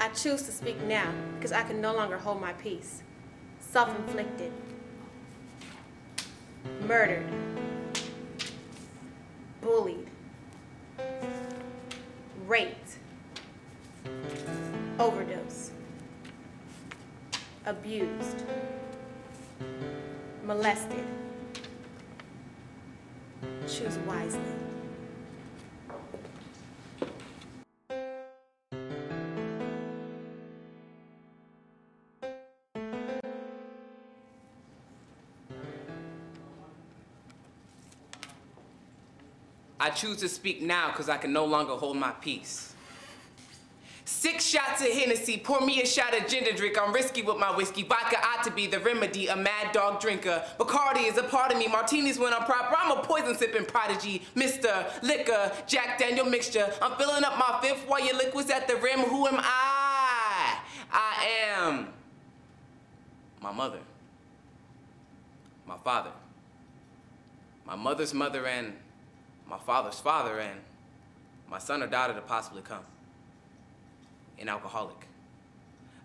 I choose to speak now because I can no longer hold my peace. Self-inflicted. Murdered. Bullied. Raped. Overdose. Abused. Molested. Choose wisely. I choose to speak now because I can no longer hold my peace. 6 shots of Hennessy, pour me a shot of ginger drink. I'm risky with my whiskey. Vodka ought to be the remedy, a mad dog drinker. Bacardi is a part of me. Martinis when I'm proper. I'm a poison sipping prodigy. Mr. Liquor, Jack Daniel mixture. I'm filling up my fifth while your liquid's at the rim. Who am I? I am my mother, my father, my mother's mother, and my father's father, and my son or daughter to possibly come. An alcoholic.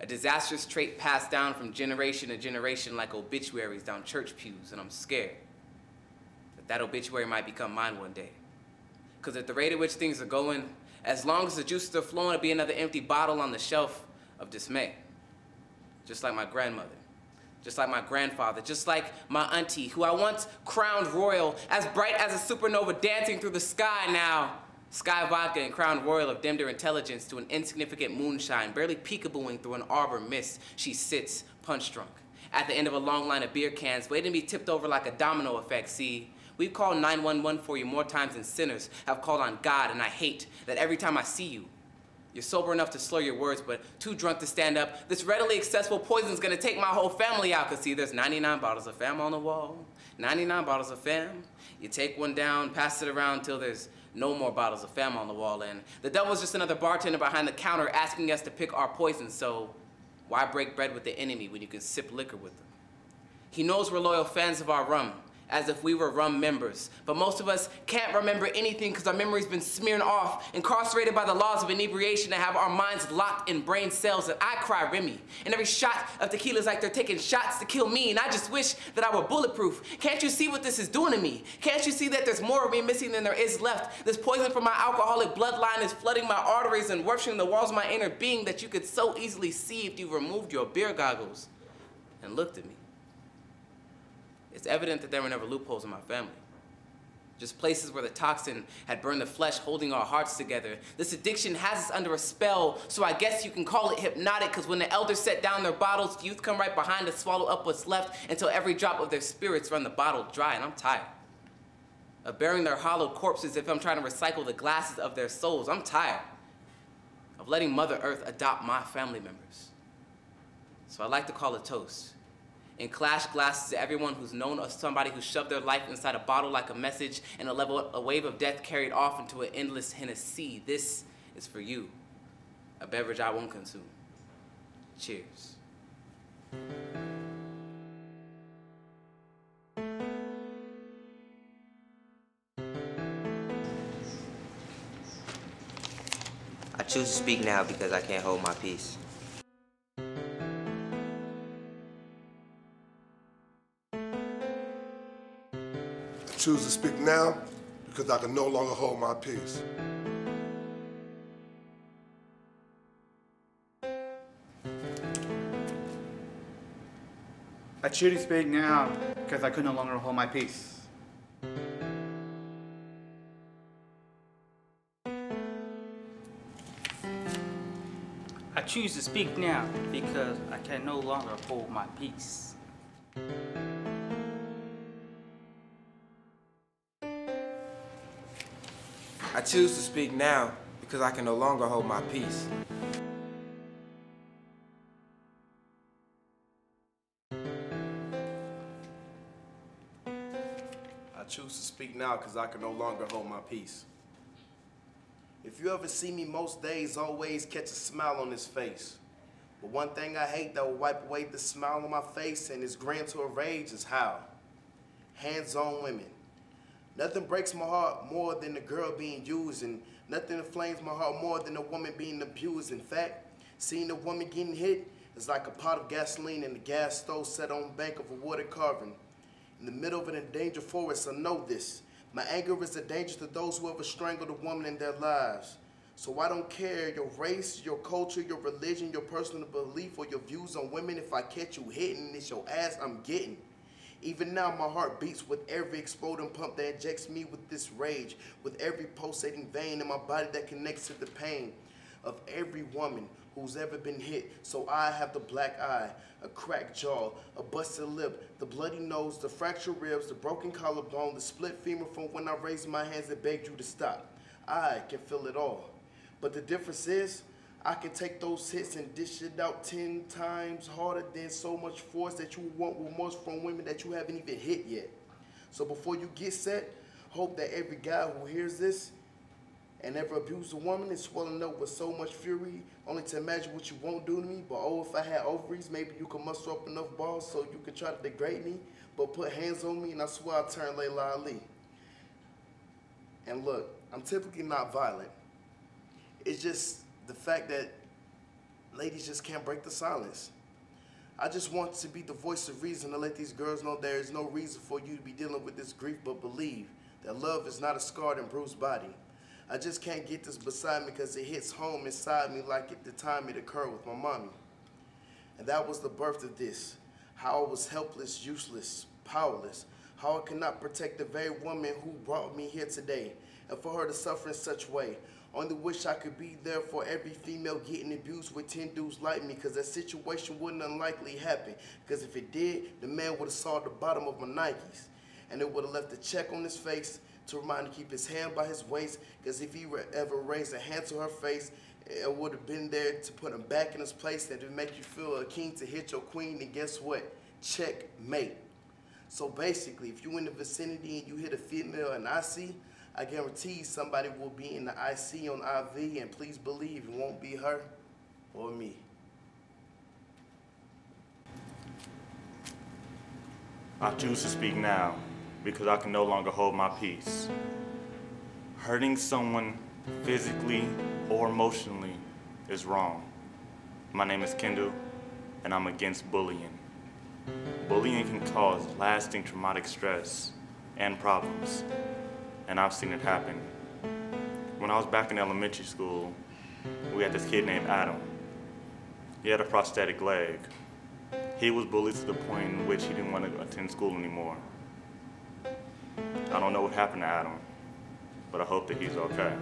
A disastrous trait passed down from generation to generation like obituaries down church pews, and I'm scared that that obituary might become mine one day. Because at the rate at which things are going, as long as the juices are flowing, it'll be another empty bottle on the shelf of dismay. Just like my grandmother. Just like my grandfather, just like my auntie, who I once crowned royal, as bright as a supernova dancing through the sky now. Sky vodka and crowned royal have dimmed her intelligence to an insignificant moonshine, barely peekabooing through an arbor mist. She sits, punch drunk, at the end of a long line of beer cans, waiting to be tipped over like a domino effect. See, we've called 911 for you more times than sinners have called on God, and I hate that every time I see you, you're sober enough to slur your words, but too drunk to stand up. This readily accessible poison's gonna take my whole family out, cause see, there's 99 bottles of fam on the wall, 99 bottles of fam. You take one down, pass it around till there's no more bottles of fam on the wall, and the devil's just another bartender behind the counter asking us to pick our poison, so why break bread with the enemy when you can sip liquor with them? He knows we're loyal fans of our rum, as if we were rum members. But most of us can't remember anything because our memory's been smeared off, incarcerated by the laws of inebriation that have our minds locked in brain cells that I cry Remy. And every shot of tequila is like they're taking shots to kill me, and I just wish that I were bulletproof. Can't you see what this is doing to me? Can't you see that there's more of me missing than there is left? This poison from my alcoholic bloodline is flooding my arteries and rupturing the walls of my inner being that you could so easily see if you removed your beer goggles and looked at me. It's evident that there were never loopholes in my family. Just places where the toxin had burned the flesh, holding our hearts together. This addiction has us under a spell, so I guess you can call it hypnotic, because when the elders set down their bottles, youth come right behind to swallow up what's left until every drop of their spirits run the bottle dry, and I'm tired of burying their hollow corpses if I'm trying to recycle the glasses of their souls. I'm tired of letting Mother Earth adopt my family members. So I like to call a toast and clash glasses to everyone who's known of somebody who shoved their life inside a bottle like a message and a wave of death carried off into an endless Hennessy. This is for you, a beverage I won't consume. Cheers. I choose to speak now because I can't hold my peace. I choose to speak now because I can no longer hold my peace. I choose to speak now because I could no longer hold my peace. I choose to speak now because I can no longer hold my peace. I choose to speak now because I can no longer hold my peace. I choose to speak now because I can no longer hold my peace. If you ever see me most days, always catch a smile on his face. But one thing I hate that will wipe away the smile on my face and is grand to a rage is how. Hands-on women. Nothing breaks my heart more than the girl being used, and nothing inflames my heart more than a woman being abused. In fact, Seeing a woman getting hit is like a pot of gasoline in a gas stove set on the bank of a wooded carving. In the middle of an endangered forest, I know this. My anger is a danger to those who ever strangled a woman in their lives. So I don't care your race, your culture, your religion, your personal belief, or your views on women. If I catch you hitting, it's your ass I'm getting. Even now, my heart beats with every exploding pump that injects me with this rage, with every pulsating vein in my body that connects to the pain of every woman who's ever been hit. So I have the black eye, a cracked jaw, a busted lip, the bloody nose, the fractured ribs, the broken collarbone, the split femur from when I raised my hands and begged you to stop. I can feel it all. But the difference is, I can take those hits and dish it out 10 times harder than so much force that you want remorse from women that you haven't even hit yet. So before you get set, hope that every guy who hears this and ever abused a woman is swelling up with so much fury, only to imagine what you won't do to me. But oh, if I had ovaries, maybe you could muster up enough balls so you could try to degrade me, but put hands on me and I swear I'll turn Layla Ali. And look, I'm typically not violent. It's just the fact that ladies just can't break the silence. I just want to be the voice of reason to let these girls know there is no reason for you to be dealing with this grief, but believe that love is not a scarred and bruised body. I just can't get this beside me because it hits home inside me like at the time it occurred with my mommy. And that was the birth of this. How I was helpless, useless, powerless. How I could not protect the very woman who brought me here today. And for her to suffer in such way. Only wish I could be there for every female getting abused with 10 dudes like me, because that situation wouldn't unlikely happen. Because if it did, the man would have saw the bottom of my Nikes. And it would have left a check on his face to remind him to keep his hand by his waist, because if he ever raised a hand to her face, it would have been there to put him back in his place and to make you feel a king to hit your queen, and guess what? Checkmate. So basically, if you in the vicinity and you hit a female in IC, I guarantee somebody will be in the IC on IV, and please believe it won't be her or me. I choose to speak now because I can no longer hold my peace. Hurting someone physically or emotionally is wrong. My name is Kendall, and I'm against bullying. Bullying can cause lasting traumatic stress and problems, and I've seen it happen. When I was back in elementary school, we had this kid named Adam. He had a prosthetic leg. He was bullied to the point in which he didn't want to attend school anymore. I don't know what happened to Adam, but I hope that he's okay.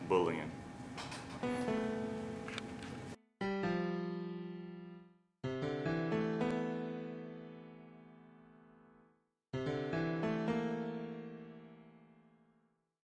Bullying.